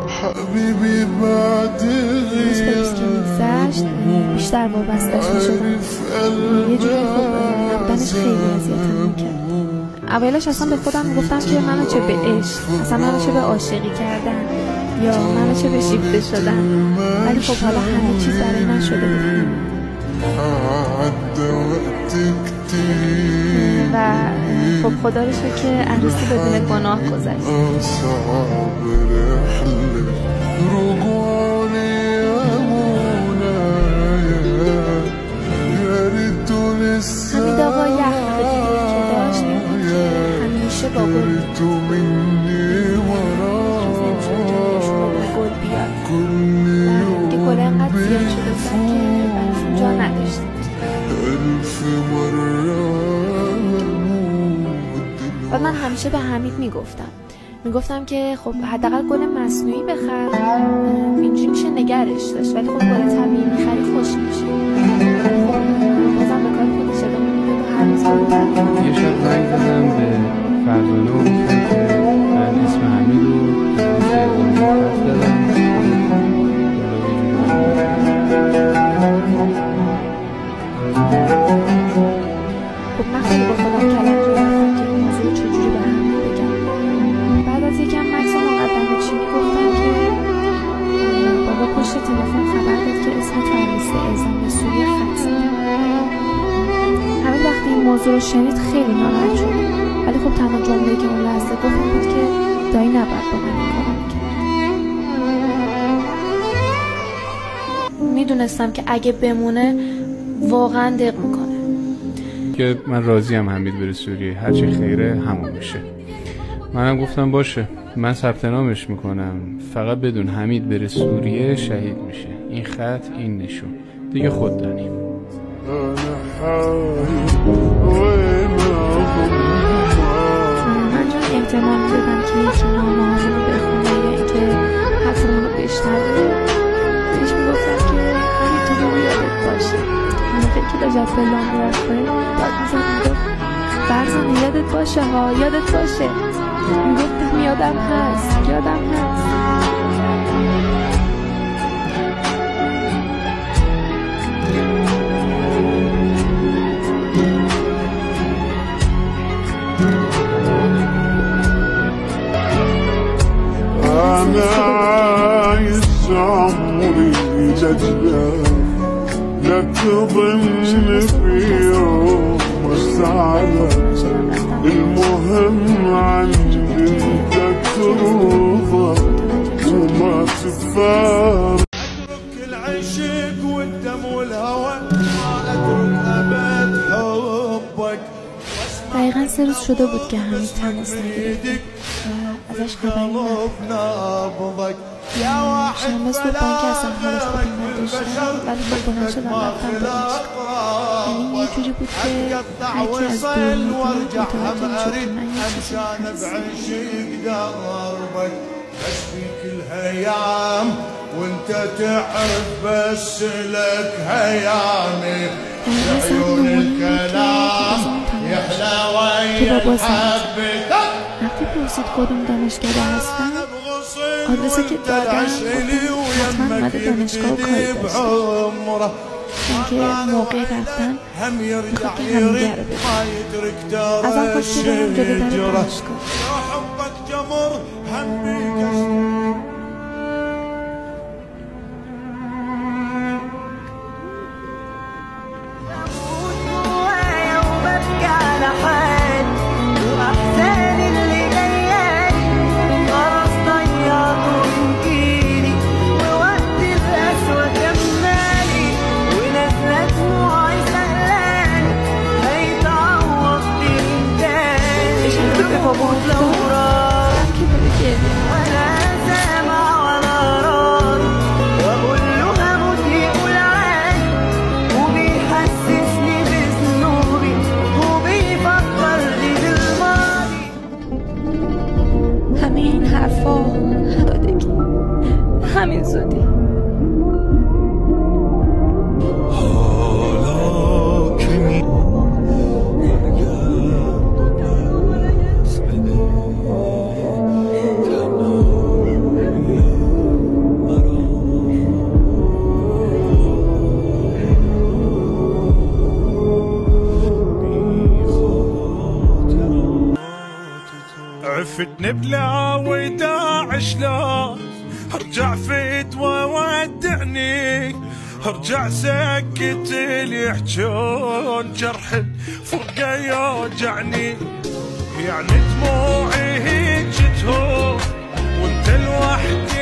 حبیبی بعد میگذشت بیشتر وابستش میشدم. یه جوری نبودنش خیلی اذیتم میکرد. اولش اصلا به خودم میگفتم که منو چه به عشق، اصلا منو چه به عاشقی کردن یا منو چه به شیفته شدن، ولی خب حالا همه چیز برای من شده بود. و خب خدا رو شکر که عروسی بدون گناه گذشت. حمید آقا یه اخلاق دیگه که داشت این بود که همیشه با گل گل بیاد و دیگه گل انقدر زیاد شده بودن که براشون جا نداشت. و من همیشه به حمید میگفتم که خب حداقل گل مصنوعی بخر، اینجوری میشه نگرش داشت، ولی خب گل طبیعی میخری خوش میشه. بازم به کار خودش ادامه میده و هر روز یه شب زنگ زدم به فرزانه و گفتم که من اسم حمید رو خط دادم. خب من خیلی با خودم کلک رفتم که این موضوع چجوری به حمید بگم. بعد از یکم مکس و مقدمه چینی گفتم که بابا پشت تلفن خبر داد که اسم تو لیست اعزام به سوریه خط زده. همین وقتی این موضوع رو شنید خیلی ناراحت شد، ولی خب تنها جمله‌ای که اون لحظه گفت این بود که دایی نباید با من این کارو می‌کرد. میدونستم که اگه بمونه واقعا دق میکنه. که من راضیم حمید بره سوریه، هرچی خیره همون میشه. منم گفتم باشه، من ثبت نامش میکنم، فقط بدون حمید بره سوریه شهید میشه. این خط، این نشون دیگه خود دانیم. من چون احتمال دادم که یکی نامه هامونو بخونه یا اینکه حرفمونو بشنوه، بهش میگفتم که حمید تو رو یادت باشه. موقعی که داشت فلان میرفته داد میزد میگفت فرزانه یادت باشه ها، یادت باشه. میگفتم یادم هست. أنا عايش عمري جديد لا تظن في يوم السعادة المهم عندي انت ترضى وما تتفارق. اترك العشق والدم والهوى ما اترك ابد حبك. دقیقا 3 روز شده بود که حمید تماس نگرفته و ازش خبری نبود. شنبه صبح با اینکه اصلا حالش خوبی نداشتم، ولی خب بلند شدم رفتم بهش. یعنی یه جوری بود که هرکی از دور میدید متوجه میشد که من یه چیزی هست. أشفيك الهيام وانت تعرف بس لك هيامي عيون الكلام يحلى ويحبك. وقتی پرسید کدوم دانشگاه هستم، آدرسی که دادم حتما اومده دانشگاه و کاری داشتم، چون که موقع رفتن میخواد که همدیگه رو ببینم. ازم خواستی برم جلو در دانشگاه. همین زودی فتني بلا وداع شلون ارجع فتوى ودعني ارجع سكت اللي يحجون جرح الفرقة يوجعني يعني دموعي هيك تهون وانت لوحدي